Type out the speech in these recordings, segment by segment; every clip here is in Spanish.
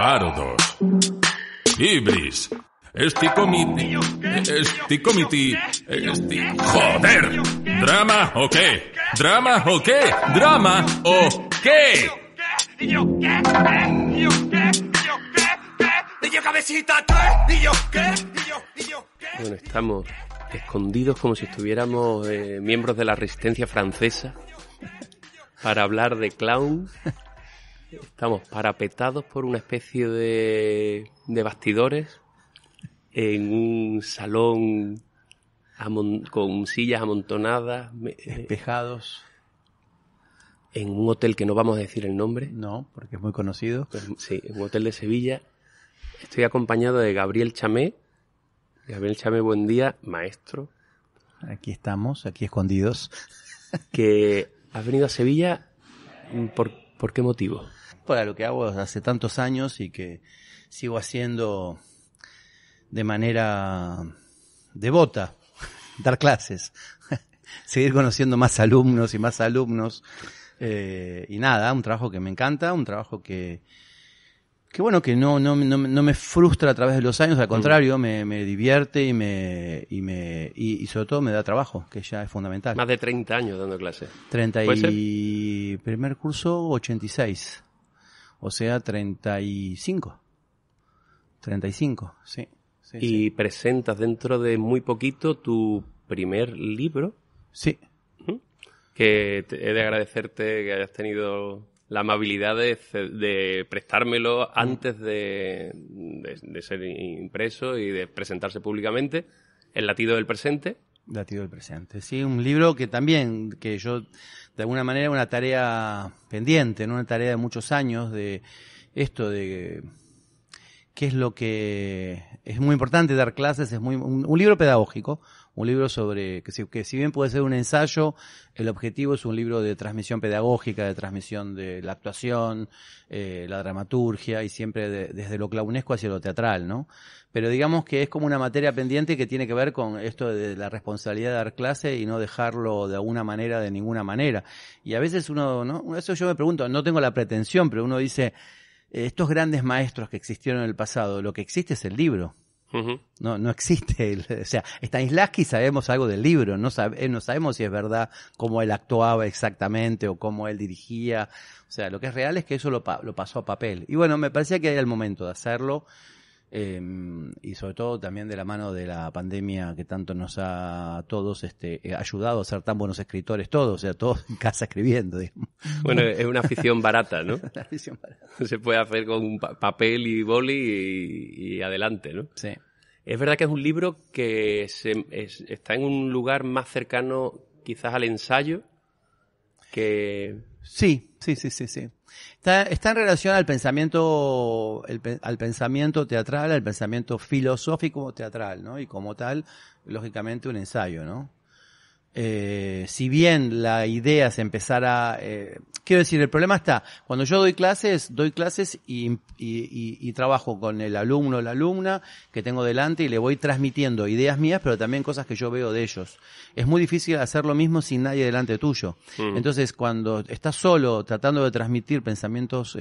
Pardos. Ibris. Esticomiti. ¡Joder! ¿Drama o qué? ¿Drama o qué? ¿Drama o qué? ¿Y yo qué? ¿Y yo qué? ¿Y yo cabecita qué? ¿Y yo qué? ¿Y yo qué? Bueno, estamos escondidos como si estuviéramos miembros de la resistencia francesa para hablar de clown. Estamos parapetados por una especie de bastidores en un salón con sillas amontonadas, Espejados. en un hotel que no vamos a decir el nombre. No, porque es muy conocido. Pues, sí, en un hotel de Sevilla. Estoy acompañado de Gabriel Chamé. Gabriel Chamé, buen día, maestro. Aquí estamos, aquí escondidos. Que has venido a Sevilla, ¿por qué motivo? Para lo que hago hace tantos años y que sigo haciendo de manera devota, dar clases, seguir conociendo más alumnos y más alumnos, y nada, un trabajo que me encanta, un trabajo que bueno, que no me frustra a través de los años, al contrario, me divierte y sobre todo me da trabajo, que ya es fundamental. Más de 30 años dando clases. 30 ¿Puede ser? y primer curso 86, o sea 35, sí. Sí, Y sí. presentas dentro de muy poquito tu primer libro, Sí. que he de agradecerte que hayas tenido la amabilidad de prestármelo antes de ser impreso y de presentarse públicamente, El latido del presente. Latido del presente. Sí, un libro que también, que yo, de alguna manera, una tarea pendiente, ¿no? Una tarea de muchos años de esto de qué es lo que es muy importante dar clases, es un libro pedagógico, un libro sobre que si bien puede ser un ensayo, el objetivo es un libro de transmisión pedagógica, de transmisión de la actuación, la dramaturgia y siempre desde lo clownesco hacia lo teatral, ¿no? Pero digamos que es como una materia pendiente que tiene que ver con esto de la responsabilidad de dar clase y no dejarlo de alguna manera, de ninguna manera. Y a veces uno, ¿no? Eso yo me pregunto, no tengo la pretensión, pero uno dice, estos grandes maestros que existieron en el pasado, lo que existe es el libro. Uh-huh. No existe, o sea, Stanislavski sabemos algo del libro, no sabemos si es verdad cómo él actuaba exactamente o cómo él dirigía, o sea, lo que es real es que eso lo pasó a papel. Y bueno, me parecía que era el momento de hacerlo, y sobre todo también de la mano de la pandemia que tanto nos ha a todos ayudado a ser tan buenos escritores todos, o sea, todos en casa escribiendo, digamos. Bueno, es una afición barata, ¿no? Una visión para- Se puede hacer con un papel y boli y adelante, ¿no? Sí. Es verdad que es un libro que está en un lugar más cercano quizás al ensayo que... Sí. Está en relación al pensamiento, al pensamiento teatral, al pensamiento filosófico teatral, ¿no? Y como tal, lógicamente un ensayo, ¿no? Si bien la idea se empezara, quiero decir, el problema está, cuando yo doy clases y trabajo con el alumno o la alumna que tengo delante y le voy transmitiendo ideas mías, pero también cosas que yo veo de ellos. Es muy difícil hacer lo mismo sin nadie delante tuyo. Entonces, cuando estás solo tratando de transmitir pensamientos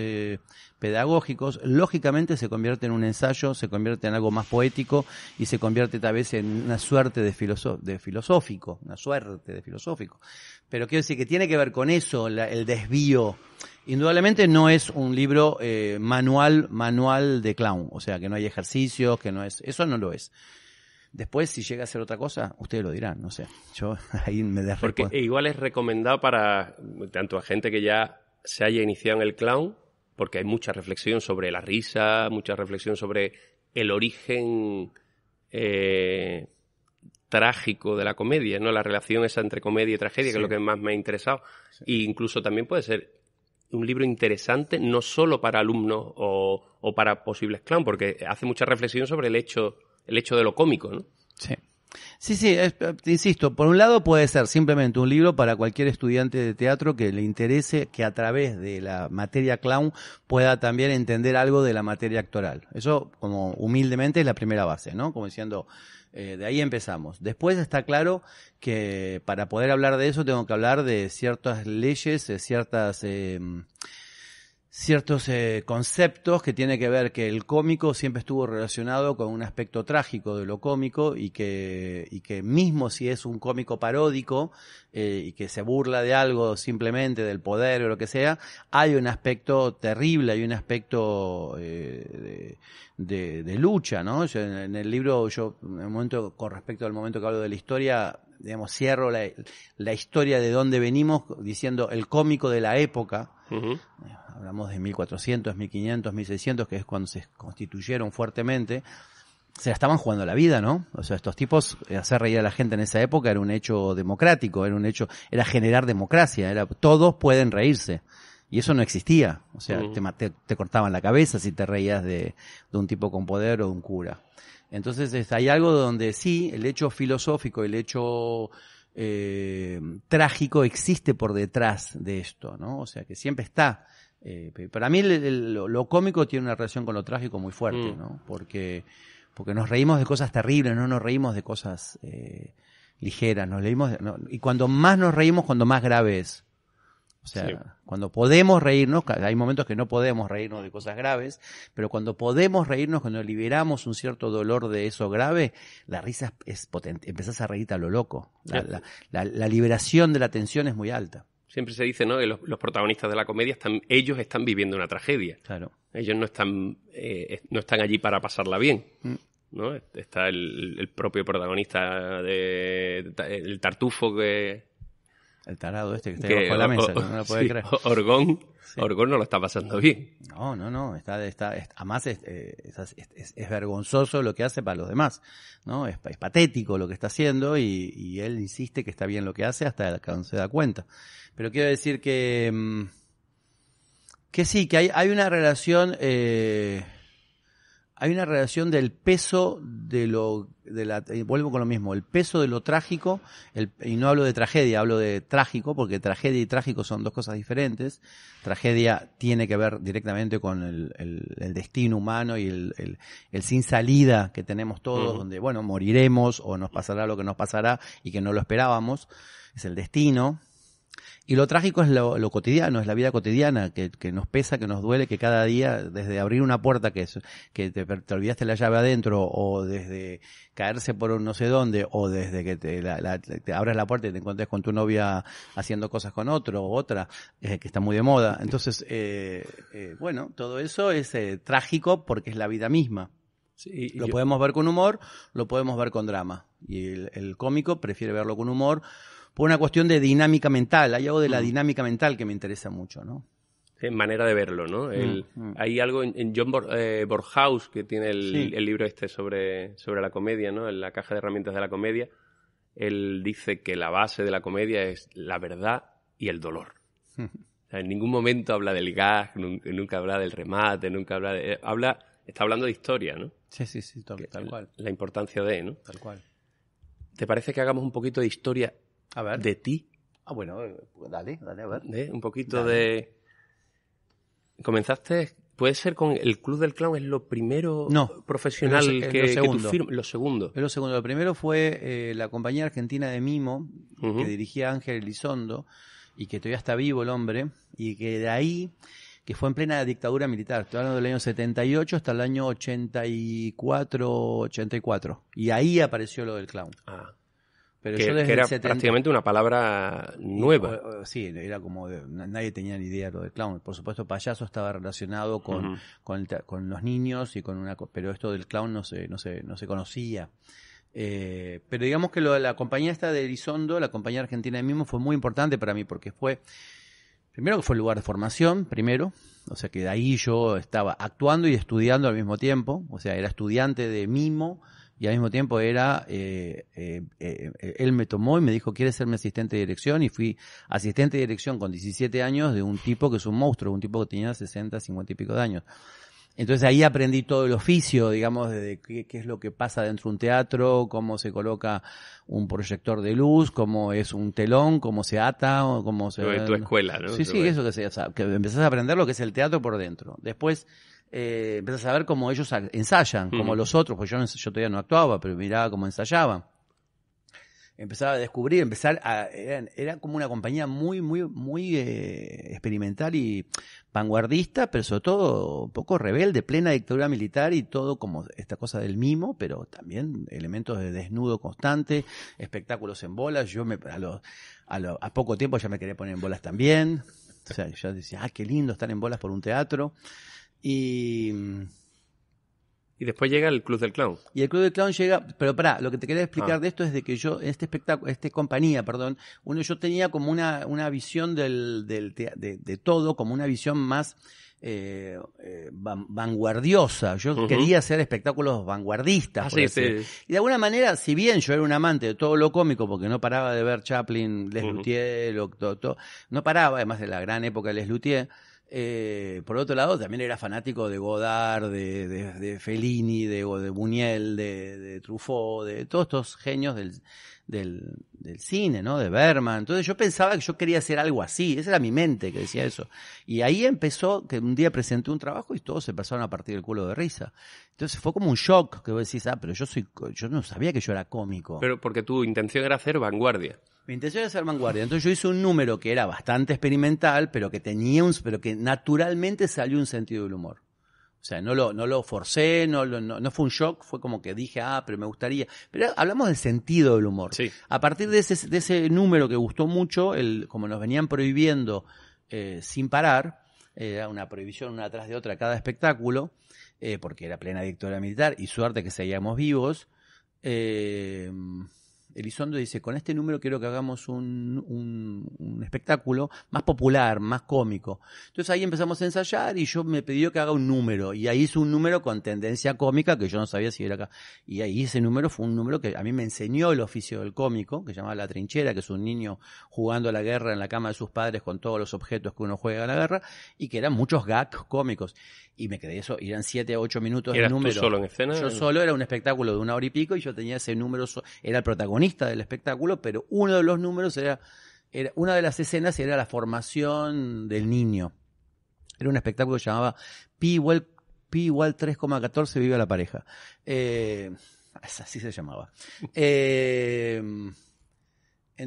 pedagógicos, lógicamente se convierte en un ensayo, se convierte en algo más poético y se convierte tal vez en una suerte de filosófico, una suerte de filosófico. Pero quiero decir que tiene que ver con eso, el desvío. Indudablemente no es un libro manual de clown, o sea, que no hay ejercicios, que no es, eso no lo es. Después, si llega a ser otra cosa, ustedes lo dirán, no sé. Yo ahí me Porque igual es recomendado para tanto a gente que ya se haya iniciado en el clown, porque hay mucha reflexión sobre la risa, mucha reflexión sobre el origen trágico de la comedia, ¿no? La relación esa entre comedia y tragedia, Sí. que es lo que más me ha interesado. Sí. E incluso también puede ser un libro interesante, no solo para alumnos o para posibles clown, porque hace mucha reflexión sobre el hecho de lo cómico, ¿no? Sí. Sí, te insisto, por un lado puede ser simplemente un libro para cualquier estudiante de teatro que le interese que a través de la materia clown pueda también entender algo de la materia actoral. Eso, como humildemente, es la primera base, ¿no? Como diciendo, de ahí empezamos. Después está claro que para poder hablar de eso tengo que hablar de ciertas leyes, de ciertas ciertos conceptos que tiene que ver que el cómico siempre estuvo relacionado con un aspecto trágico de lo cómico y que mismo si es un cómico paródico y que se burla de algo simplemente del poder o lo que sea, hay un aspecto terrible, hay un aspecto de lucha, ¿no? Yo, en el libro, en el momento, con respecto al momento que hablo de la historia, digamos, cierro la historia de dónde venimos diciendo el cómico de la época. Uh-huh. Hablamos de 1400, 1500, 1600, que es cuando se constituyeron fuertemente. Se la estaban jugando la vida, ¿no? O sea, estos tipos, hacer reír a la gente en esa época era un hecho democrático, era generar democracia, todos pueden reírse. Y eso no existía. O sea, te cortaban la cabeza si te reías de un tipo con poder o de un cura. Entonces, hay algo donde sí, el hecho filosófico, el hecho trágico existe por detrás de esto, ¿no? O sea, que siempre está. Para mí lo cómico tiene una relación con lo trágico muy fuerte, ¿no? Porque nos reímos de cosas terribles, no nos reímos de cosas ligeras, y cuando más nos reímos, cuando más grave es. O sea, sí. Cuando podemos reírnos, hay momentos que no podemos reírnos de cosas graves, pero cuando podemos reírnos, cuando liberamos un cierto dolor de eso grave, la risa es potente, empezás a reírte a lo loco. La liberación de la tensión es muy alta. Siempre se dice, ¿no?, que los protagonistas de la comedia ellos están viviendo una tragedia. Claro. Ellos no están allí para pasarla bien. ¿No? Está el propio protagonista el tartufo que... El tarado que está debajo de la mesa, no lo puede creer. Orgón no lo está pasando bien. No, además es vergonzoso lo que hace para los demás, ¿no? Es patético lo que está haciendo y él insiste que está bien lo que hace hasta que no se da cuenta. Pero quiero decir que sí, que hay una relación... Hay una relación del peso vuelvo con lo mismo, el peso de lo trágico, y no hablo de tragedia, hablo de trágico, porque tragedia y trágico son dos cosas diferentes. Tragedia tiene que ver directamente con el destino humano y el sin salida que tenemos todos, donde, bueno, moriremos o nos pasará lo que nos pasará y que no lo esperábamos, es el destino. Y lo trágico es lo cotidiano, es la vida cotidiana, que nos pesa, que nos duele, que cada día, desde abrir una puerta que te olvidaste la llave adentro, o desde caerse por un no sé dónde, o desde que te abres la puerta y te encuentres con tu novia haciendo cosas con otro o otra, que está muy de moda. Entonces, bueno, todo eso es trágico porque es la vida misma. Sí, lo podemos ver con humor, lo podemos ver con drama. Y el cómico prefiere verlo con humor, por una cuestión de dinámica mental. Hay algo de la dinámica mental que me interesa mucho, ¿no? Manera de verlo, ¿no? Hay algo en John Borhaus, que tiene el libro sobre la comedia, ¿no? En la caja de herramientas de la comedia. Él dice que la base de la comedia es la verdad y el dolor. O sea, en ningún momento habla del gag, nunca habla del remate, nunca habla de... Está hablando de historia, ¿no? Sí, tal cual. La importancia de, ¿no? Tal cual. ¿Te parece que hagamos un poquito de historia de ti? Bueno, dale, a ver. Un poquito de... Comenzaste, puede ser con el Club del Clown, es lo primero profesional que tú firmas. Lo segundo. Es lo segundo. Lo primero fue la compañía argentina de mimo, que dirigía Ángel Elizondo, y que todavía está vivo el hombre, y que de ahí, que fue en plena dictadura militar, estoy hablando del año 78 hasta el año 84. Y ahí apareció lo del clown. Pero que era prácticamente una palabra nueva. Sí, era como nadie tenía ni idea de lo del clown. Por supuesto, payaso estaba relacionado con los niños y pero esto del clown no se conocía. Pero digamos que la compañía esta de Elizondo, la compañía argentina de mimo, fue muy importante para mí porque primero que fue el lugar de formación, o sea que de ahí yo estaba actuando y estudiando al mismo tiempo, o sea, era estudiante de mimo. Y al mismo tiempo él me tomó y me dijo, ¿quieres ser mi asistente de dirección? Y fui asistente de dirección con 17 años de un tipo que es un monstruo, un tipo que tenía 60, 50 y pico de años. Entonces ahí aprendí todo el oficio, digamos, de qué es lo que pasa dentro de un teatro, cómo se coloca un proyector de luz, cómo es un telón, cómo se ata, o cómo se... En tu escuela, ¿no? Sí, eso que empezás a aprender lo que es el teatro por dentro. Después... empezás a ver cómo ellos ensayan, como los otros, pues yo todavía no actuaba, pero miraba cómo ensayaban. empezaba a descubrir, era como una compañía muy experimental y vanguardista, pero sobre todo un poco rebelde, plena dictadura militar y todo como esta cosa del mimo, pero también elementos de desnudo constante, espectáculos en bolas. Yo a poco tiempo ya me quería poner en bolas también. O sea, yo decía, qué lindo estar en bolas por un teatro. Y después llega el Club del Clown. Y el Club del Clown llega, pero pará, lo que te quería explicar de esto es de que yo, en yo tenía como una visión de todo, como una visión más vanguardiosa. Yo quería hacer espectoclos vanguardistas. Sí. Y de alguna manera, si bien yo era un amante de todo lo cómico, porque no paraba de ver Chaplin, Les Luthier, no paraba, además de la gran época de Les Luthier, por otro lado también era fanático de Godard, de Fellini, de Buñuel, de Truffaut, de todos estos genios del cine, ¿no? De Bergman. Entonces yo pensaba que yo quería hacer algo así, esa era mi mente que decía eso. Y ahí empezó que un día presenté un trabajo y todos se pasaron a partir del culo de risa. Entonces fue como un shock que vos decís, pero yo no sabía que yo era cómico. Pero porque tu intención era hacer vanguardia. Mi intención era hacer vanguardia. Entonces yo hice un número que era bastante experimental, pero que que naturalmente salió un sentido del humor. O sea, no lo forcé, no fue un shock, fue como que dije, pero me gustaría. Pero hablamos del sentido del humor. Sí. A partir de ese número que gustó mucho, como nos venían prohibiendo sin parar, era una prohibición una tras de otra cada espectáculo, porque era plena dictadura militar y suerte que seguíamos vivos. Elizondo dice, con este número quiero que hagamos un espectáculo más popular, más cómico. Entonces ahí empezamos a ensayar y yo me pidió que haga un número. Y ahí hice un número con tendencia cómica que yo no sabía si era acá. Y ahí ese número fue un número que a mí me enseñó el oficio del cómico, que se llamaba La Trinchera, que es un niño jugando a la guerra en la cama de sus padres con todos los objetos que uno juega a la guerra, y que eran muchos gags cómicos. Y me quedé eso, eran 7 a 8 minutos de número. ¿Tú solo en escena? Yo solo, era un espectáculo de 1 hora y pico y yo tenía ese número, era el protagonista del espectáculo, pero uno de los números era una de las escenas era la formación del niño. Era un espectáculo que se llamaba Pi igual 3,14 viva la pareja. Así se llamaba. En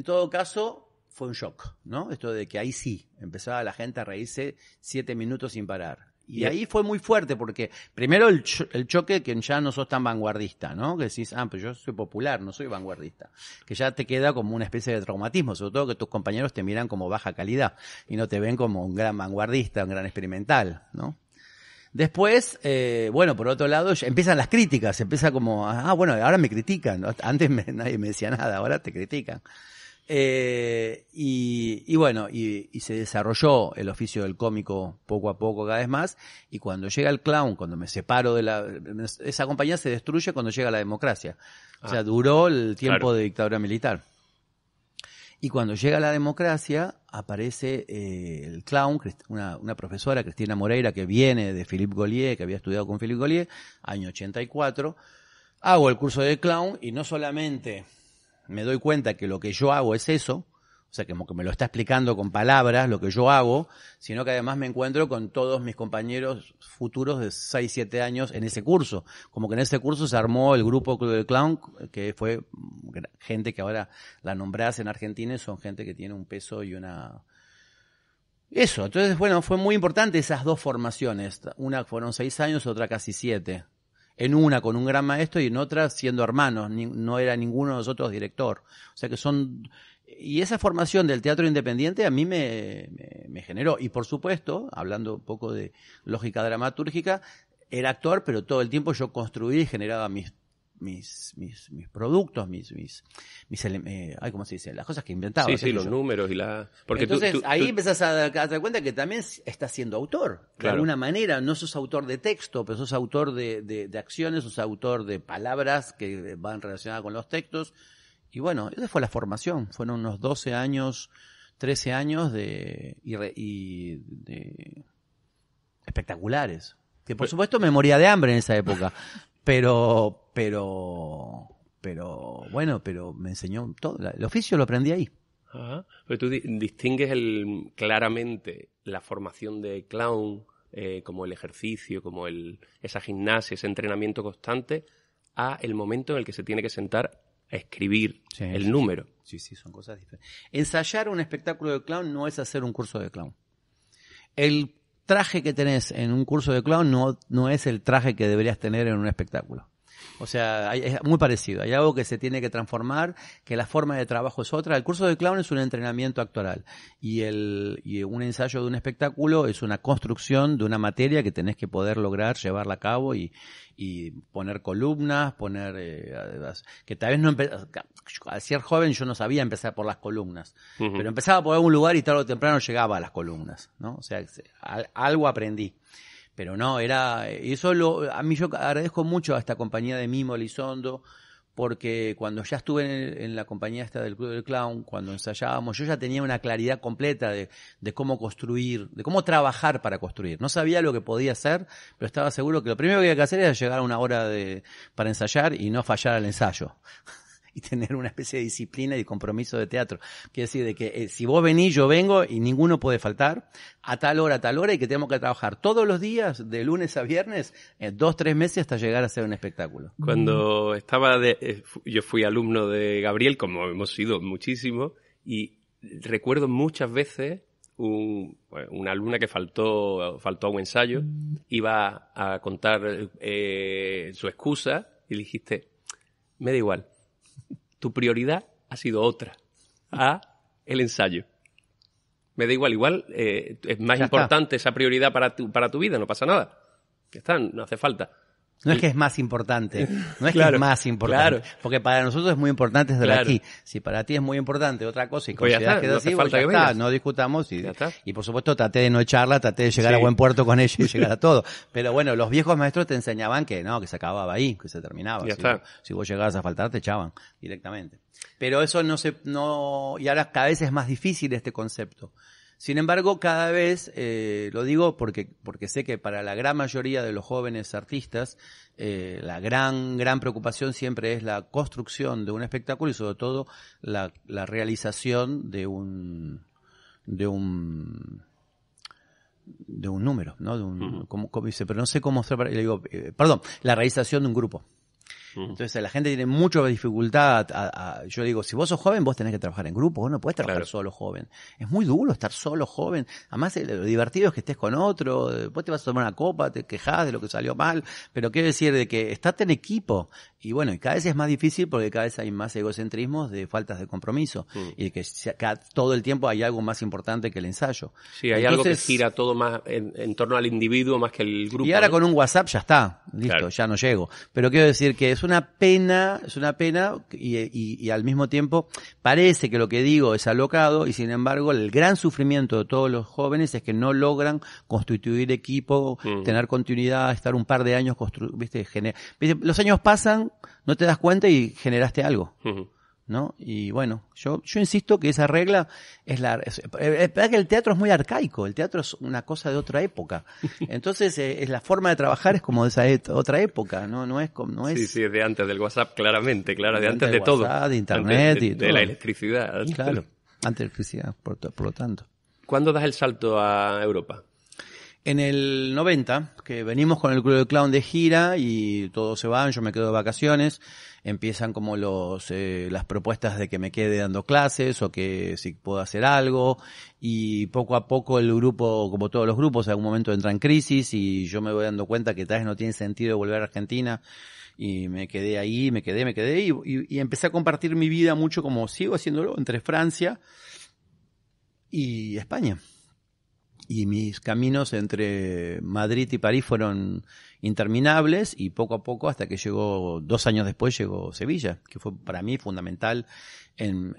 todo caso, fue un shock, ¿no? Esto de que ahí sí, empezaba la gente a reírse 7 minutos sin parar. Y ahí fue muy fuerte porque primero el choque que ya no sos tan vanguardista, ¿no? Que decís, pero yo soy popular, no soy vanguardista. Que ya te queda como una especie de traumatismo, sobre todo que tus compañeros te miran como baja calidad y no te ven como un gran vanguardista, un gran experimental, ¿no? Después, por otro lado, ya empiezan las críticas, empieza como, ahora me critican, antes nadie me decía nada, ahora te critican. Y se desarrolló el oficio del cómico poco a poco cada vez más, y cuando llega el clown, cuando me separo esa compañía se destruye cuando llega la democracia. O sea, duró el tiempo de dictadura militar. Y cuando llega la democracia, aparece el clown, una profesora, Cristina Moreira, que viene de Philippe Gaulier, que había estudiado con Philippe Gaulier, año 84. Hago el curso de clown y no solamente me doy cuenta que lo que yo hago es eso, o sea, como que me lo está explicando con palabras lo que yo hago, sino que además me encuentro con todos mis compañeros futuros de 6, 7 años en ese curso. Como que en ese curso se armó el grupo Club del Clown, que fue gente que ahora la nombrás en Argentina y son gente que tiene un peso y eso. Entonces, fue muy importante esas dos formaciones. Una fueron 6 años, otra casi 7. En una con un gran maestro y en otra siendo hermanos, no era ninguno de nosotros director. O sea que y esa formación del teatro independiente a mí me generó. Y por supuesto, hablando un poco de lógica dramatúrgica, era actor, pero todo el tiempo yo construía y generaba mis productos, ¿cómo se dice? Las cosas que inventaba. Sí, los números y porque entonces ahí empezás a dar cuenta que también estás siendo autor. De alguna manera, no sos autor de texto, pero sos autor de acciones, sos autor de palabras que van relacionadas con los textos. Y esa fue la formación. Fueron unos 12 años, 13 años de espectaculares. Que por supuesto me moría de hambre en esa época. Pero me enseñó todo. El oficio lo aprendí ahí. Ajá. Pero tú distingues claramente la formación de clown como el ejercicio, como esa gimnasia, ese entrenamiento constante, a el momento en el que se tiene que sentar escribir Sí, el sí, número. Sí, son cosas diferentes. Ensayar un espectáculo de clown no es hacer un curso de clown. El traje que tenés en un curso de clown no es el traje que deberías tener en un espectáculo. O sea, es muy parecido. Hay algo que se tiene que transformar, que la forma de trabajo es otra. El curso de clown es un entrenamiento actoral y un ensayo de un espectáculo es una construcción de una materia que tenés que poder lograr llevarla a cabo y poner columnas, que tal vez no al ser joven yo no sabía empezar por las columnas, pero empezaba por algún lugar y tarde o temprano llegaba a las columnas, ¿no? O sea, algo aprendí. Pero no, a mí yo agradezco mucho a esta compañía de Mimo Elizondo, porque cuando ya estuve en la compañía esta del Club del Clown, cuando ensayábamos, yo ya tenía una claridad completa de cómo construir, de cómo trabajar para construir. No sabía lo que podía hacer, pero estaba seguro que lo primero que había que hacer era llegar a una hora para ensayar y no fallar al ensayo. Y tener una especie de disciplina y compromiso de teatro. Quiere decir de que si vos venís, yo vengo y ninguno puede faltar a tal hora, y que tenemos que trabajar todos los días, de lunes a viernes, 2-3 meses hasta llegar a hacer un espectáculo. Cuando estaba yo fui alumno de Gabriel, como hemos sido muchísimos, y recuerdo muchas veces una alumna que faltó a un ensayo, iba a contar su excusa y le dijiste, me da igual. Tu prioridad ha sido otra, el ensayo. Me da igual, es más Ya importante esa prioridad para tu vida, no pasa nada. Ya está, no hace falta. No es que es más importante, no es Claro, que es más importante, claro. porque para nosotros es muy importante estar Claro. aquí. Si para ti es muy importante otra cosa y Pues ya consideras está, que no es hace así, falta pues ya que está, vengas. no discutamos Ya está. y por supuesto traté de no echarla, traté de llegar Sí. a buen puerto con ella y llegar a todo. Pero bueno, los viejos maestros te enseñaban que no, que se acababa ahí, que se terminaba. Ya está. Si vos llegabas a faltar te echaban directamente. Pero eso y ahora cada vez es más difícil este concepto. Sin embargo, cada vez, lo digo porque sé que para la gran mayoría de los jóvenes artistas, la gran preocupación siempre es la construcción de un espectáculo y sobre todo la realización de un número, ¿no? ¿Cómo dice? Pero no sé cómo le digo, la realización de un grupo. Entonces la gente tiene mucha dificultad. Yo digo, si vos sos joven, vos tenés que trabajar en grupo, vos no podés trabajar solo joven. Es muy duro estar solo joven. Además, lo divertido es que estés con otro, después te vas a tomar una copa, te quejás de lo que salió mal, pero quiero decir de que estás en equipo. Y bueno, y cada vez es más difícil porque cada vez hay más egocentrismos de faltas de compromiso. Y que todo el tiempo hay algo más importante que el ensayo. Sí, hay algo que gira todo más en torno al individuo más que el grupo. Y ahora ¿no? con un WhatsApp ya está, listo, Claro. ya no llego. Pero quiero decir que es una pena y al mismo tiempo parece que lo que digo es alocado y sin embargo el gran sufrimiento de todos los jóvenes es que no logran constituir equipo, tener continuidad, estar un par de años ¿viste? Los años pasan, no te das cuenta y generaste algo. ¿No? Y bueno, yo insisto que esa regla es verdad que el teatro es muy arcaico, el teatro es una cosa de otra época. Entonces, es la forma de trabajar es como de esa otra época, no es Sí, es de antes del WhatsApp, claramente, de antes de todo. WhatsApp, de internet antes y todo. de la electricidad. Claro, antes de electricidad, por lo tanto. ¿Cuándo das el salto a Europa? En el 90, que venimos con el Club del Clown de gira y todos se van, yo me quedo de vacaciones, empiezan como las propuestas de que me quede dando clases o que si puedo hacer algo y poco a poco el grupo, como todos los grupos, en algún momento entra en crisis y yo me voy dando cuenta que tal vez no tiene sentido volver a Argentina y me quedé ahí, me quedé y empecé a compartir mi vida mucho como sigo haciéndolo entre Francia y España. Y mis caminos entre Madrid y París fueron interminables y poco a poco hasta que 2 años después llegó Sevilla, que fue para mí fundamental en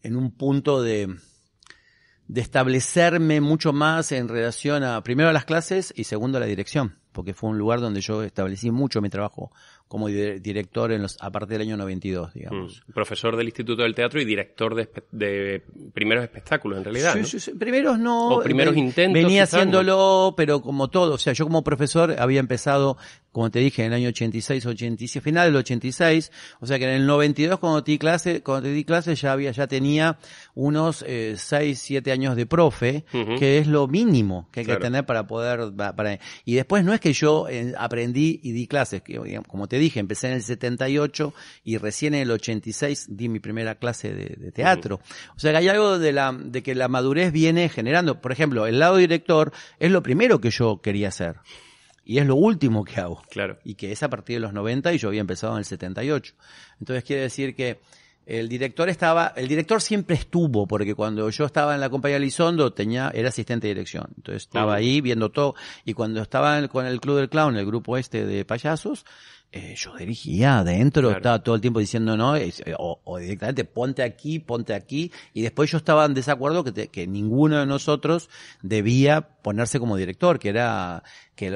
un punto de establecerme mucho más en relación primero a las clases y segundo a la dirección, porque fue un lugar donde yo establecí mucho mi trabajo como director a partir del año 92, digamos. Profesor del Instituto del Teatro y director de primeros espectáculos, en realidad, ¿no? Sí. Primeros no. O primeros intentos. Venía quizás, haciéndolo, pero como todo. O sea, yo como profesor había empezado como te dije, en el año 86, 87, final del 86, o sea que en el 92 cuando te di clase ya tenía unos 6, 7 años de profe, que es lo mínimo que hay que tener para poder, y después no es que yo aprendí y di clases, que como te dije, empecé en el 78 y recién en el 86 di mi primera clase de teatro. O sea que hay algo de que la madurez viene generando. Por ejemplo, el lado director es lo primero que yo quería hacer. Y es lo último que hago. Claro. Y que es a partir de los 90 y yo había empezado en el 78. Entonces quiere decir que el director siempre estuvo, porque cuando yo estaba en la compañía Elizondo era asistente de dirección. Entonces estaba ahí viendo todo. Y cuando estaba con el Club del Clown, el grupo de payasos, yo dirigía adentro, estaba todo el tiempo diciendo no, o directamente ponte aquí, y después yo estaba en desacuerdo que ninguno de nosotros debía ponerse como director, que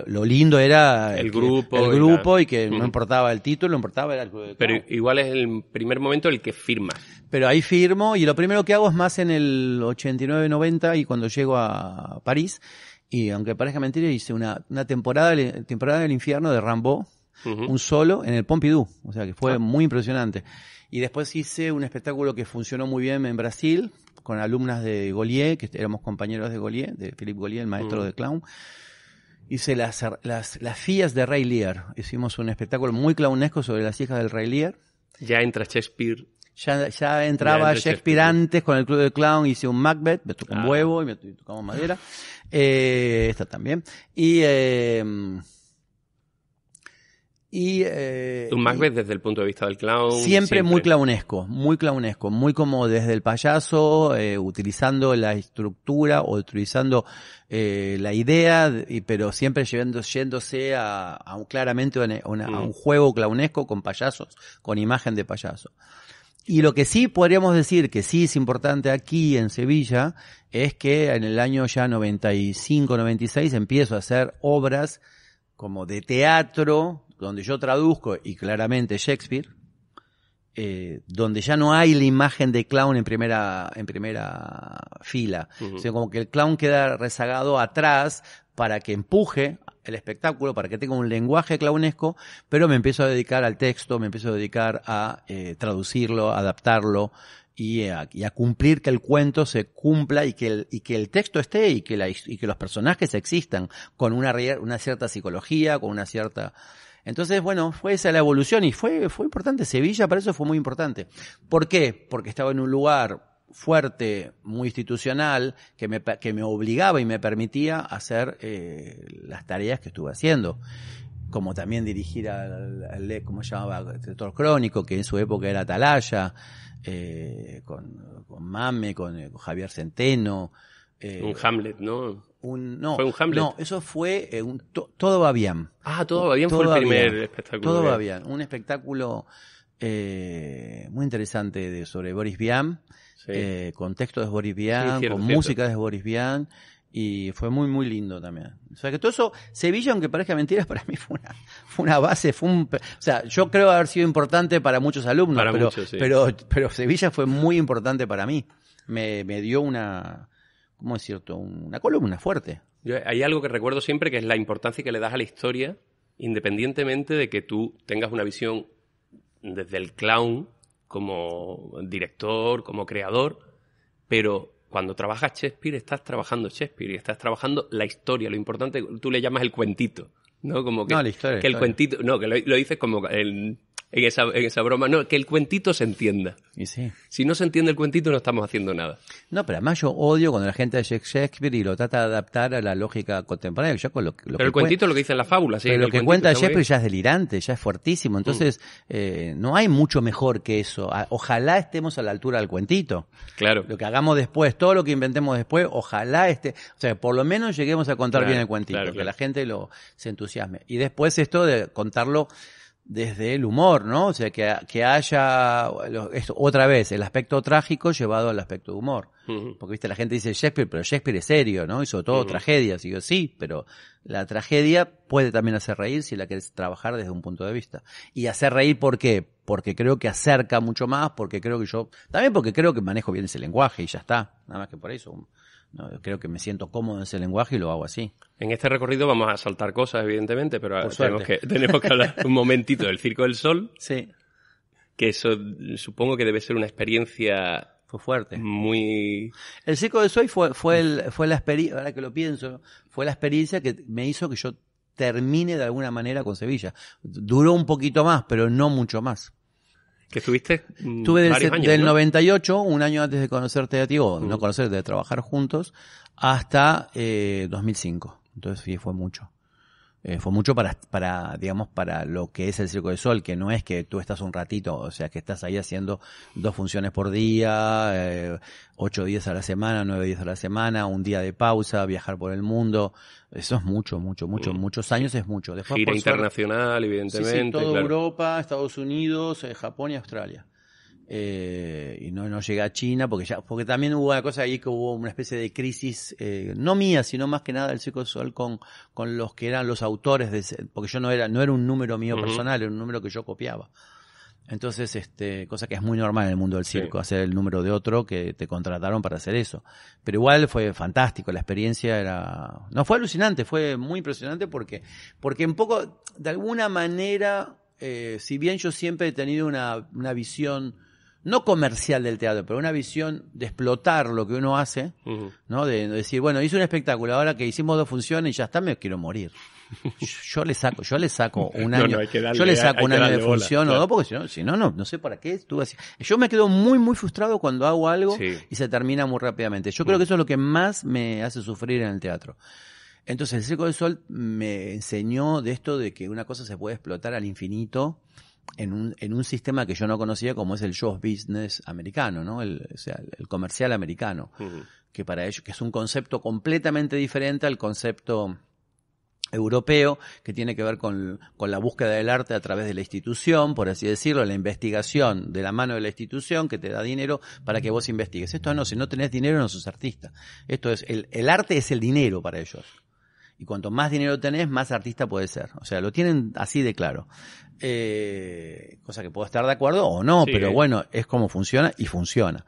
lo lindo era el grupo y que no importaba el título, no importaba era el Club del Clown. Pero igual es el primer momento el que firmas. Pero ahí firmo, y lo primero que hago es más en el 89-90 y cuando llego a París, y aunque parezca mentira, hice una temporada del infierno de Rimbaud, un solo en el Pompidou, o sea que fue muy impresionante. Y después hice un espectáculo que funcionó muy bien en Brasil, con alumnas de Gaulier, que éramos compañeros de Gaulier, de Philippe Gaulier, el maestro de clown. Hice las fillas de Rey Lear. Hicimos un espectáculo muy clownesco sobre las hijas del Rey Lear. Ya entra Shakespeare. Ya entraba Shakespeare antes con el Club del Clown, hice un Macbeth, me tocó un huevo y tocamos madera. Esta también. Un Macbeth desde el punto de vista del clown. Siempre muy clownesco, muy como desde el payaso, utilizando la estructura o utilizando la idea, pero siempre yéndose claramente a un juego clownesco con payasos, con imagen de payaso. Y lo que sí podríamos decir que sí es importante aquí en Sevilla es que en el año ya 95, 96 empiezo a hacer obras como de teatro, donde yo traduzco, y claramente Shakespeare, donde ya no hay la imagen de clown en primera fila. O sea, como que el clown queda rezagado atrás para que empuje el espectáculo, para que tenga un lenguaje clownesco, pero me empiezo a dedicar al texto, me empiezo a dedicar a traducirlo, adaptarlo, y a cumplir que el cuento se cumpla y que el texto esté y que los personajes existan con una cierta psicología, con una cierta... Entonces, bueno, fue esa la evolución y fue importante. Sevilla para eso fue muy importante. ¿Por qué? Porque estaba en un lugar fuerte, muy institucional, que me obligaba y me permitía hacer las tareas que estuve haciendo. Como también dirigir ¿cómo se llamaba? El Teatro Crónico, que en su época era Atalaya, con Mame, con Javier Centeno. Un Hamlet, ¿no? No, ¿Fue un Hamlet? No, eso fue Todo va bien. Todo va bien fue el primer espectáculo. Todo va bien. Un espectáculo muy interesante sobre Boris Vian, con textos de Boris Vian, con música de Boris Vian, y fue muy, muy lindo también. O sea que todo eso, Sevilla, aunque parezca mentira, para mí fue una base, o sea, yo creo haber sido importante para muchos alumnos, pero Sevilla fue muy importante para mí. Me dio ¿cómo es cierto? Una columna fuerte. Hay algo que recuerdo siempre, que es la importancia que le das a la historia, independientemente de que tú tengas una visión desde el clown, como director, como creador, pero cuando trabajas Shakespeare, estás trabajando Shakespeare y estás trabajando la historia. Lo importante, tú le llamas el cuentito, ¿no? Como que, no, la historia. Que el cuentito, no, que lo dices como en esa broma, no, que el cuentito se entienda. Y sí. Si no se entiende el cuentito, no estamos haciendo nada. No, pero además yo odio cuando la gente hace Shakespeare y lo trata de adaptar a la lógica contemporánea. Pero el cuentito es lo que dice en la fábula, sí. Pero lo que cuenta Shakespeare ya es delirante, ya es fuertísimo. Entonces, no hay mucho mejor que eso. Ojalá estemos a la altura del cuentito. Claro. Lo que hagamos después, todo lo que inventemos después, ojalá o sea, por lo menos lleguemos a contar bien el cuentito, que la gente se entusiasme. Y después esto de contarlo desde el humor, ¿no? O sea, que haya, otra vez, el aspecto trágico llevado al aspecto de humor. Porque, viste, la gente dice Shakespeare, pero Shakespeare es serio, ¿no? Y sobre todo tragedias. Y yo, sí, pero la tragedia puede también hacer reír si la querés trabajar desde un punto de vista. Y hacer reír, ¿por qué? Porque creo que acerca mucho más, también porque creo que manejo bien ese lenguaje y ya está. Nada más que por eso. ¿no? Creo que me siento cómodo en ese lenguaje y lo hago así. En este recorrido vamos a saltar cosas, evidentemente, pero Por tenemos que hablar un momentito del Circo del Sol, Sí, que eso supongo que debe ser una experiencia fue fuerte. muy... El Circo del Sol fue la experiencia, ahora que lo pienso, fue la experiencia que me hizo que yo termine de alguna manera con Sevilla. Duró un poquito más, pero no mucho más. Que estuviste Estuve varios años, del ¿no? 98, un año antes de conocerte a ti, o no conocerte, de trabajar juntos, hasta 2005. Entonces sí, fue mucho. Fue mucho para, digamos, para lo que es el Circo del Sol, que no es que tú estás un ratito, o sea, que estás ahí haciendo 2 funciones por día, 8 días a la semana, 9 días a la semana, un día de pausa, viajar por el mundo. Eso es mucho, muchos años es mucho. Después, Gira por suerte, internacional, evidentemente. sí, toda claro. Europa, Estados Unidos, Japón y Australia. Y no llegué a China porque también hubo una cosa ahí que hubo una especie de crisis, no mía, sino más que nada del Circo del Sol con los que eran los autores porque yo no era un número mío personal, era un número que yo copiaba. Entonces, cosa que es muy normal en el mundo del circo, hacer el número de otro que te contrataron para hacer eso. Pero igual fue fantástico, la experiencia fue alucinante, fue muy impresionante porque un poco, de alguna manera, si bien yo siempre he tenido una visión no comercial del teatro, pero una visión de explotar lo que uno hace, ¿no? De decir, bueno, hice un espectáculo, ahora que hicimos 2 funciones y ya está, me quiero morir. Yo le saco un año, yo le saco un año de función bola, o 2, porque si no, no sé para qué estuve así. Yo me quedo muy, muy frustrado cuando hago algo y se termina muy rápidamente. Yo creo que eso es lo que más me hace sufrir en el teatro. Entonces el Circo del Sol me enseñó de esto de que una cosa se puede explotar al infinito en un sistema que yo no conocía, como es el show business americano, ¿no? El comercial americano, que para ellos, que es un concepto completamente diferente al concepto europeo, que tiene que ver con la búsqueda del arte a través de la institución, por así decirlo, la investigación de la mano de la institución que te da dinero para que vos investigues. Esto no, si no tenés dinero no sos artista. Esto es, el arte es el dinero para ellos. Y cuanto más dinero tenés, más artista puedes ser. O sea, lo tienen así de claro. Cosa que puedo estar de acuerdo o no, pero bueno, es como funciona y funciona.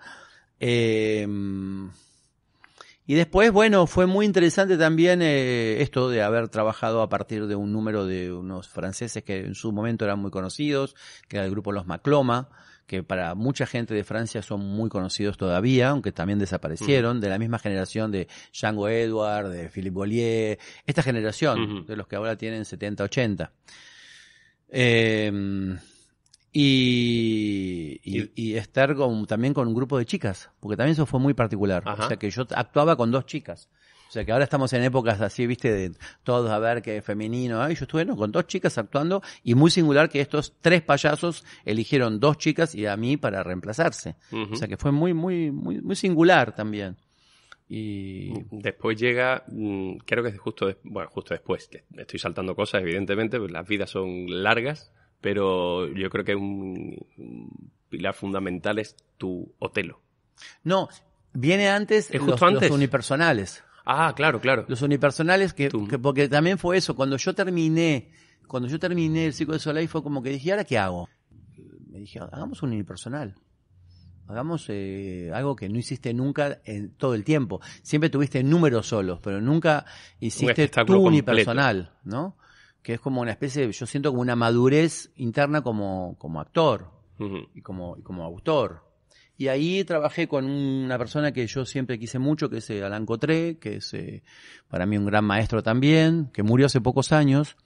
Y después, bueno, fue muy interesante también esto de haber trabajado a partir de un número de unos franceses que en su momento eran muy conocidos, que era el grupo Los Macloma, que para mucha gente de Francia son muy conocidos todavía, aunque también desaparecieron, de la misma generación de Django Edwards, de Philippe Bollier, esta generación de los que ahora tienen 70, 80. Y estar también con un grupo de chicas, porque también eso fue muy particular. O sea, que yo actuaba con 2 chicas. O sea, que ahora estamos en épocas así, viste, de todos a ver qué femenino. Yo estuve con 2 chicas actuando, y muy singular que estos 3 payasos eligieron 2 chicas y a mí para reemplazarse. O sea, que fue muy, muy, muy, muy singular también. Y después llega, creo que es justo después, que estoy saltando cosas, evidentemente, pues las vidas son largas, pero yo creo que un pilar fundamental es tu Otelo. No, viene antes, justo antes los unipersonales. Ah, claro. Los unipersonales, que porque también fue eso, cuando yo terminé el Circo du Soleil fue como que dije, ¿ahora qué hago? Me dije, hagamos un unipersonal. Hagamos algo que no hiciste nunca en todo el tiempo. Siempre tuviste números solos, pero nunca hiciste tu unipersonal, ¿no? Que es como una especie, yo siento como una madurez interna como actor y como autor. Y ahí trabajé con una persona que yo siempre quise mucho, que es Alain Cotré, que es para mí un gran maestro también, que murió hace pocos años.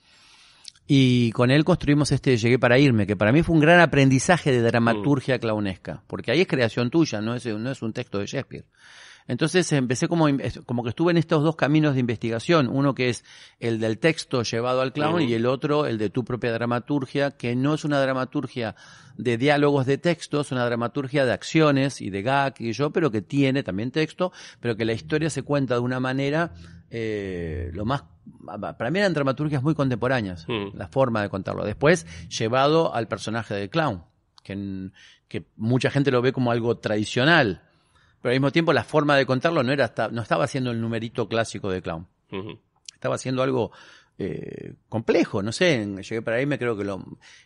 Y con él construimos Llegué para irme, que para mí fue un gran aprendizaje de dramaturgia clownesca, porque ahí es creación tuya, no es un texto de Shakespeare. Entonces empecé como que estuve en estos 2 caminos de investigación, uno que es el del texto llevado al clown y el otro el de tu propia dramaturgia, que no es una dramaturgia de diálogos de texto, es una dramaturgia de acciones y de gag pero que tiene también texto, pero que la historia se cuenta de una manera para mí eran dramaturgias muy contemporáneas, la forma de contarlo. Después llevado al personaje del clown, que mucha gente lo ve como algo tradicional. Pero al mismo tiempo la forma de contarlo no estaba haciendo el numerito clásico de clown. Estaba haciendo algo complejo, no sé, llegué para ahí, me creo que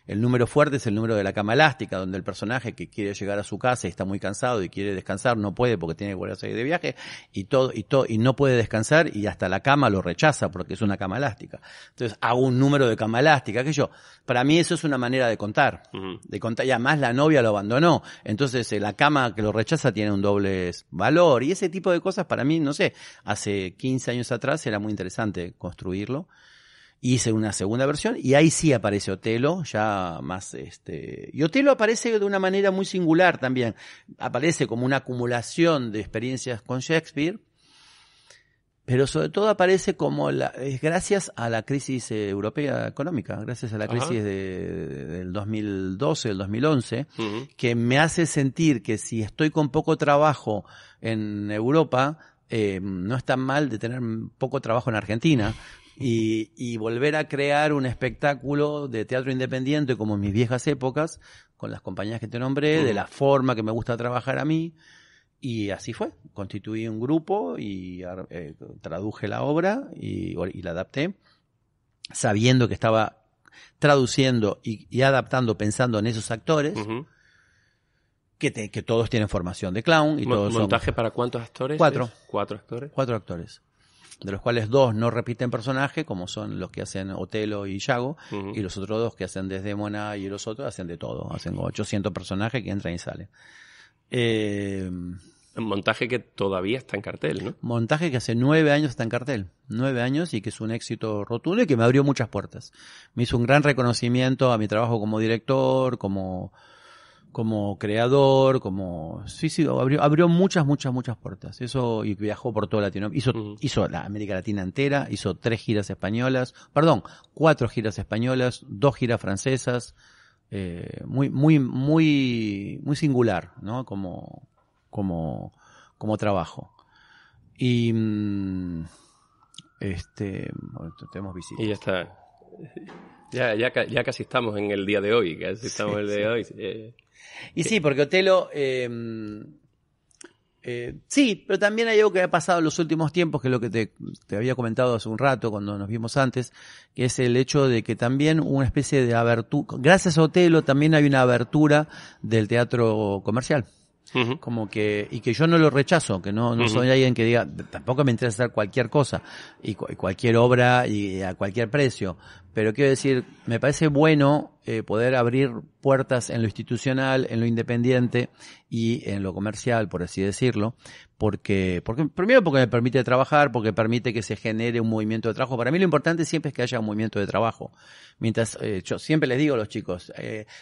el número fuerte es el número de la cama elástica, donde el personaje que quiere llegar a su casa y está muy cansado y quiere descansar, no puede porque tiene que volver a salir de viaje, y no puede descansar y hasta la cama lo rechaza porque es una cama elástica. Entonces hago un número de cama elástica, para mí eso es una manera de contar, y además la novia lo abandonó, entonces la cama que lo rechaza tiene un doble valor, y ese tipo de cosas para mí, no sé, hace 15 años atrás era muy interesante construirlo. Hice una segunda versión y ahí sí aparece Otelo, ya más y Otelo aparece de una manera muy singular también. Aparece como una acumulación de experiencias con Shakespeare, pero sobre todo aparece como gracias a la crisis europea económica, gracias a la crisis del 2012, del 2011, que me hace sentir que si estoy con poco trabajo en Europa, no es tan mal de tener poco trabajo en Argentina. Y volver a crear un espectáculo de teatro independiente como en mis viejas épocas, con las compañías que te nombré, de la forma que me gusta trabajar a mí, y así fue. Constituí un grupo y traduje la obra y la adapté, sabiendo que estaba traduciendo y adaptando pensando en esos actores, que todos tienen formación de clown. Y todos ¿Montaje para cuántos actores? 4. 4 actores. 4 actores. De los cuales 2 no repiten personaje, como son los que hacen Otelo y Yago, y los otros 2 que hacen Desdémona y los otros hacen de todo, hacen 800 personajes que entran y salen. Un montaje que todavía está en cartel, ¿no? Montaje que hace 9 años está en cartel, 9 años, y que es un éxito rotundo y que me abrió muchas puertas. Me hizo un gran reconocimiento a mi trabajo como director, como creador, abrió muchas puertas. Eso, y viajó por toda Latinoamérica. Hizo la América Latina entera, hizo 4 giras españolas, 2 giras francesas, muy singular, ¿no? Como trabajo. Y tenemos visitas. Y ya está. Ya casi estamos en el día de hoy, Y sí, porque Otelo, sí, pero también hay algo que ha pasado en los últimos tiempos, que es lo que te había comentado hace un rato cuando nos vimos antes, que es el hecho de que también una especie de abertura, gracias a Otelo también hay una abertura del teatro comercial. Como que, y que yo no lo rechazo, que no soy alguien que diga, tampoco me interesa hacer cualquier cosa, y cualquier obra y a cualquier precio, pero quiero decir, me parece bueno poder abrir puertas en lo institucional, en lo independiente y en lo comercial, por así decirlo, porque primero porque me permite trabajar, porque permite que se genere un movimiento de trabajo. Para mí lo importante siempre es que haya un movimiento de trabajo. Mientras yo siempre les digo a los chicos,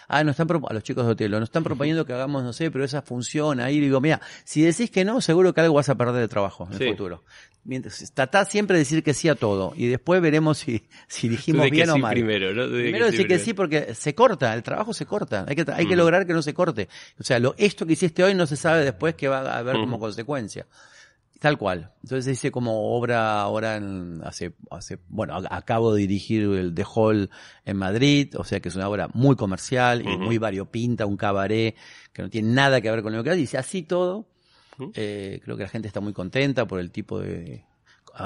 a los chicos de Otelo, nos están proponiendo que hagamos, no sé, pero esa función ahí, digo, mira, si decís que no, seguro que algo vas a perder de trabajo en el futuro. Mientras, tratá siempre de decir que sí a todo, y después veremos si dijimos bien o mal. Primero, ¿no? Primero decir que sí, porque se corta, el trabajo se corta, hay que lograr que no se corte. O sea, esto que hiciste hoy no se sabe después que va a haber como consecuencia. Tal cual. Entonces hice como obra ahora acabo de dirigir el The Hall en Madrid, o sea que es una obra muy comercial y muy variopinta, un cabaret que no tiene nada que ver con lo que hace, y así todo. Creo que la gente está muy contenta por el tipo de...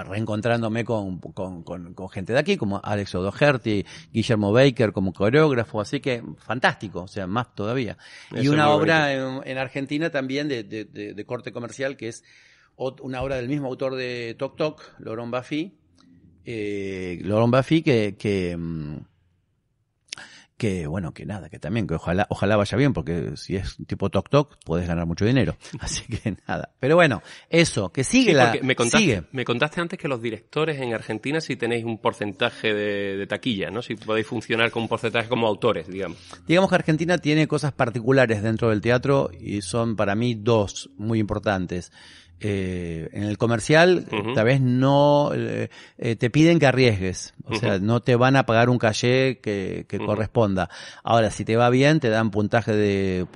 reencontrándome con gente de aquí, como Alex O'Doherty, Guillermo Baker como coreógrafo, así que fantástico, o sea, más todavía. Y una obra en Argentina también de corte comercial, que es una obra del mismo autor de Toc Toc, Laurent Baffy, que también, que ojalá vaya bien, porque si es un tipo Toc Toc, podés ganar mucho dinero. Así que nada. Pero bueno, eso, que sigue sigue. Me contaste antes que los directores en Argentina sí tenéis un porcentaje de taquilla, ¿no? Si podéis funcionar con un porcentaje como autores, digamos. Digamos que Argentina tiene cosas particulares dentro del teatro, y son para mí 2 muy importantes. En el comercial, tal vez no te piden que arriesgues, o sea, no te van a pagar un caché que corresponda. Ahora, si te va bien, te dan puntaje de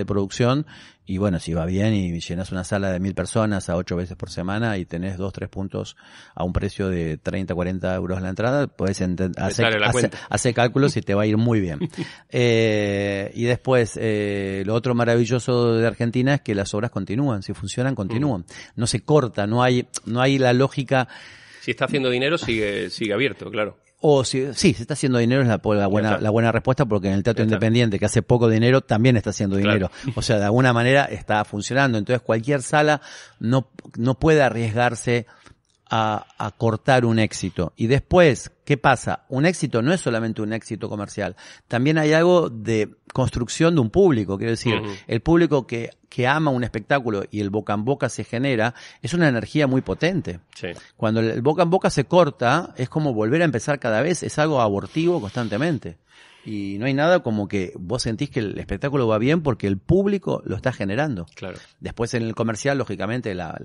producción, y bueno, si va bien y llenas una sala de 1.000 personas a 8 veces por semana y tenés 2-3 puntos a un precio de 30-40 euros la entrada, puedes hacer cálculos y te va a ir muy bien. Y después, lo otro maravilloso de Argentina es que las obras continúan, si funcionan, continúan. No se corta, no hay la lógica. Si está haciendo dinero, sigue abierto, claro. O si, sí, se está haciendo dinero es la buena respuesta, porque en el teatro independiente, que hace poco dinero, también está haciendo dinero. O sea, de alguna manera está funcionando. Entonces cualquier sala no puede arriesgarse a cortar un éxito. Y después, ¿qué pasa? Un éxito no es solamente un éxito comercial. También hay algo de construcción de un público. Quiero decir, el público que ama un espectáculo y el boca en boca se genera, es una energía muy potente. Sí. Cuando el boca en boca se corta, es como volver a empezar cada vez, es algo abortivo constantemente. Y no hay nada como que vos sentís que el espectáculo va bien porque el público lo está generando. Claro. Después en el comercial, lógicamente, la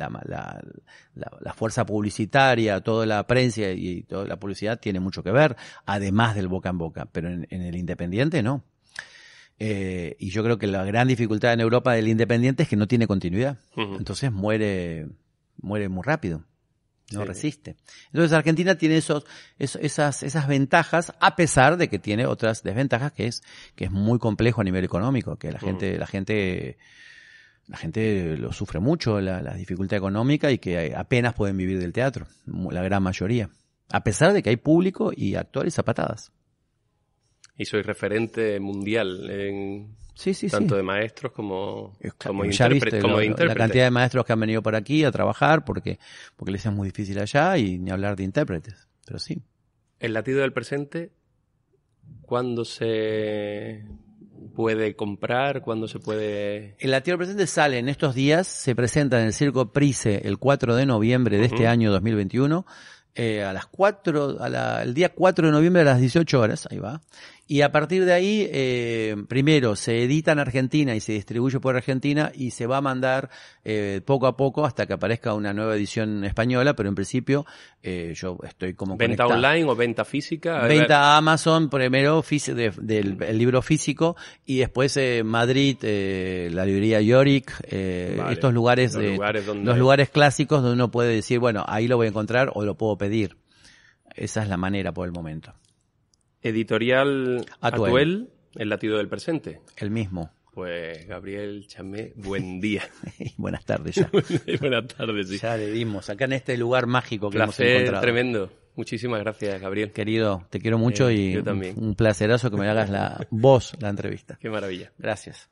fuerza publicitaria, toda la prensa y toda la publicidad tiene mucho que ver, además del boca en boca. Pero en el independiente no. Y yo creo que la gran dificultad en Europa del independiente es que no tiene continuidad. Entonces muere muy rápido. No resiste. Entonces Argentina tiene esas ventajas, a pesar de que tiene otras desventajas, que es muy complejo a nivel económico, que la gente lo sufre mucho, la dificultad económica, y que apenas pueden vivir del teatro, la gran mayoría. A pesar de que hay público y actores a patadas. Y soy referente mundial en tanto de maestros como intérpretes. La cantidad de maestros que han venido por aquí a trabajar porque les es muy difícil allá, y ni hablar de intérpretes. Pero sí. El latido del presente, ¿cuándo se puede comprar? ¿Cuándo se puede...? El latido del presente sale en estos días, se presenta en el Circo Price el 4 de noviembre de este año 2021. El día 4 de noviembre a las 18 horas, ahí va. Y a partir de ahí, primero se edita en Argentina y se distribuye por Argentina, y se va a mandar poco a poco hasta que aparezca una nueva edición española, pero en principio yo estoy como ¿Venta conectado. online o venta física? Venta a Amazon primero, del libro físico, y después Madrid, la librería Yorick, estos lugares, los lugares clásicos donde uno puede decir, bueno, ahí lo voy a encontrar o lo puedo pedir. Esa es la manera por el momento. Editorial Atuel, El latido del presente. El mismo. Pues Gabriel Chamé, buen día. Buenas tardes ya. Buenas tardes, sí. Ya le dimos, acá en este lugar mágico que placer hemos encontrado. Tremendo. Muchísimas gracias, Gabriel. Querido, te quiero mucho y yo también. Un placerazo que me hagas la entrevista. Qué maravilla. Gracias.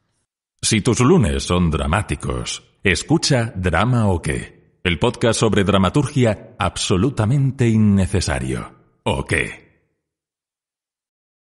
Si tus lunes son dramáticos, escucha Drama o qué, el podcast sobre dramaturgia absolutamente innecesario. ¿O qué?